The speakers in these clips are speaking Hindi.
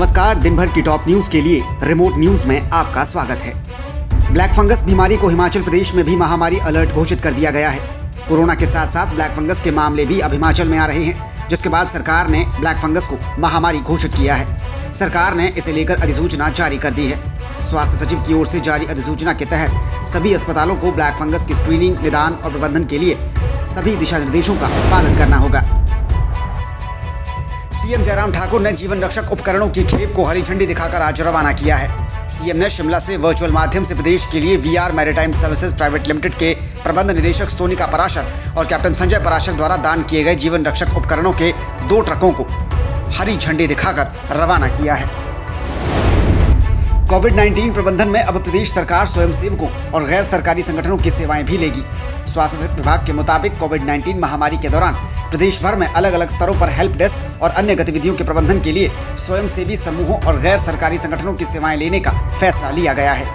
नमस्कार, दिन भर की टॉप न्यूज के लिए रिमोट न्यूज में आपका स्वागत है। ब्लैक फंगस बीमारी को हिमाचल प्रदेश में भी महामारी अलर्ट घोषित कर दिया गया है। कोरोना के साथ साथ ब्लैक फंगस के मामले भी अब हिमाचल में आ रहे हैं, जिसके बाद सरकार ने ब्लैक फंगस को महामारी घोषित किया है। सरकार ने इसे लेकर अधिसूचना जारी कर दी है। स्वास्थ्य सचिव की ओर से जारी अधिसूचना के तहत सभी अस्पतालों को ब्लैक फंगस की स्क्रीनिंग, निदान और प्रबंधन के लिए सभी दिशा निर्देशों का पालन करना होगा। सीएम जयराम ठाकुर ने जीवन रक्षक उपकरणों की खेप को हरी झंडी दिखाकर आज रवाना किया है। सीएम ने शिमला से वर्चुअल माध्यम से प्रदेश के लिए VR maritime services private limited के प्रबंध निदेशक सोनिका पराशर और कैप्टन संजय पराशर द्वारा दान किए गए जीवन रक्षक उपकरणों के 2 ट्रकों को हरी झंडी दिखाकर रवाना किया है। कोविड-19 प्रबंधन में अब प्रदेश सरकार स्वयंसेवकों और गैर सरकारी संगठनों की सेवाएं भी लेगी। स्वास्थ्य विभाग के मुताबिक कोविड-19 महामारी के दौरान प्रदेश भर में अलग अलग स्तरों पर हेल्प डेस्क और अन्य गतिविधियों के प्रबंधन के लिए स्वयंसेवी समूहों और गैर सरकारी संगठनों की सेवाएं लेने का फैसला लिया गया है।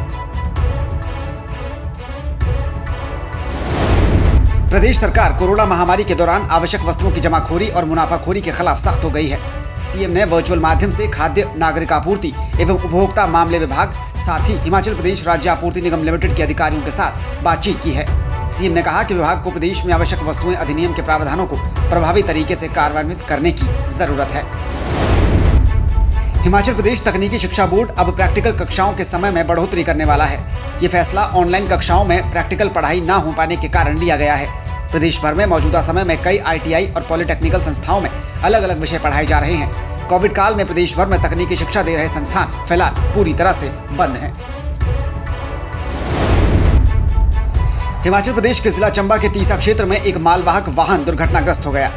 प्रदेश सरकार कोरोना महामारी के दौरान आवश्यक वस्तुओं की जमाखोरी और मुनाफाखोरी के खिलाफ सख्त हो गई है। सीएम ने वर्चुअल माध्यम से खाद्य नागरिक आपूर्ति एवं उपभोक्ता मामले विभाग, साथ ही हिमाचल प्रदेश राज्य आपूर्ति निगम लिमिटेड के अधिकारियों के साथ बातचीत की है। सीएम ने कहा कि विभाग को प्रदेश में आवश्यक वस्तुएं अधिनियम के प्रावधानों को प्रभावी तरीके से कार्यान्वित करने की जरूरत है। हिमाचल प्रदेश तकनीकी शिक्षा बोर्ड अब प्रैक्टिकल कक्षाओं के समय में बढ़ोतरी करने वाला है। ये फैसला ऑनलाइन कक्षाओं में प्रैक्टिकल पढ़ाई न हो पाने के कारण लिया गया है। प्रदेश भर में मौजूदा समय में कई ITI और पॉलिटेक्निकल संस्थाओं में अलग अलग विषय पढ़ाए जा रहे हैं। कोविड काल में प्रदेश भर में तकनीकी शिक्षा दे रहे संस्थान फिलहाल पूरी तरह से बंद हैं। हिमाचल प्रदेश के जिला चंबा के तीसा क्षेत्र में एक मालवाहक वाहन दुर्घटनाग्रस्त हो गया।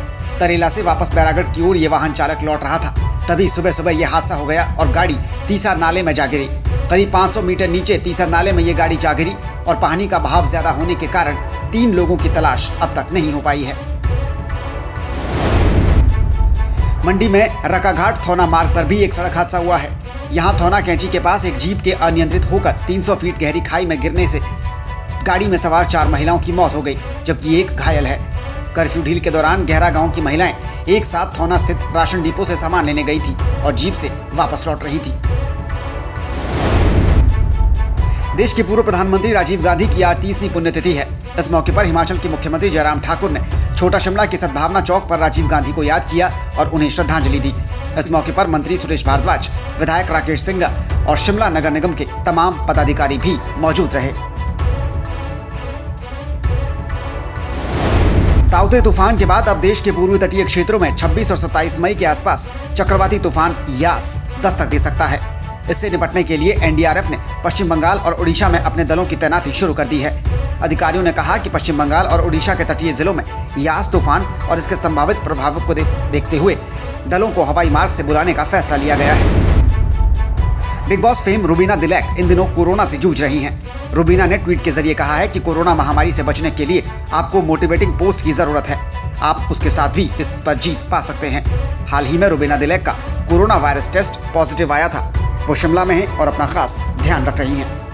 तरेला से वापस बैरागढ़ की ओर ये वाहन चालक लौट रहा था, तभी सुबह सुबह यह हादसा हो गया और गाड़ी तीसा नाले में जा गिरी। करीब 500 मीटर नीचे तीसा नाले में ये गाड़ी जा गिरी और पानी का बहाव ज्यादा होने के कारण 3 लोगों की तलाश अब तक नहीं हो पाई है। मंडी में रकाघाट थौना मार्ग पर भी एक सड़क हादसा हुआ है। यहाँ थौना कैंची के पास एक जीप के अनियंत्रित होकर 300 फीट गहरी खाई में गिरने से गाड़ी में सवार 4 महिलाओं की मौत हो गई, जबकि एक घायल है। कर्फ्यू ढील के दौरान गहरा गांव की महिलाएं एक साथ थौना स्थित राशन डिपो से सामान लेने गई थी और जीप से वापस लौट रही थी। देश के पूर्व प्रधानमंत्री राजीव गांधी की आज 30वीं पुण्यतिथि है। इस मौके पर हिमाचल के मुख्यमंत्री जयराम ठाकुर ने छोटा शिमला के सद्भावना चौक पर राजीव गांधी को याद किया और उन्हें श्रद्धांजलि दी। इस मौके पर मंत्री सुरेश भारद्वाज, विधायक राकेश सिंघा और शिमला नगर निगम के तमाम पदाधिकारी भी मौजूद रहे। ताउते तूफान के बाद अब देश के पूर्वी तटीय क्षेत्रों में 26 और 27 मई के आसपास चक्रवाती तूफान यास दस्तक दे सकता है। इससे निपटने के लिए NDRF ने पश्चिम बंगाल और ओडिशा में अपने दलों की तैनाती शुरू कर दी है। अधिकारियों ने कहा कि पश्चिम बंगाल और ओडिशा के तटीय जिलों में यास तूफान और इसके संभावित प्रभाव को देखते हुए दलों को हवाई मार्ग से बुलाने का फैसला लिया गया है। Big boss fame Rubina Dilaik इन दिनों कोरोना से जूझ रही हैं। रुबीना ने ट्वीट के जरिए कहा है कि कोरोना महामारी से बचने के लिए आपको मोटिवेटिंग पोस्ट की जरूरत है। आप उसके साथ भी इस पर जीत पा सकते हैं। हाल ही में रुबीना दिलैक का कोरोना वायरस टेस्ट पॉजिटिव आया था। वो शिमला में हैं और अपना खास ध्यान रख रही हैं।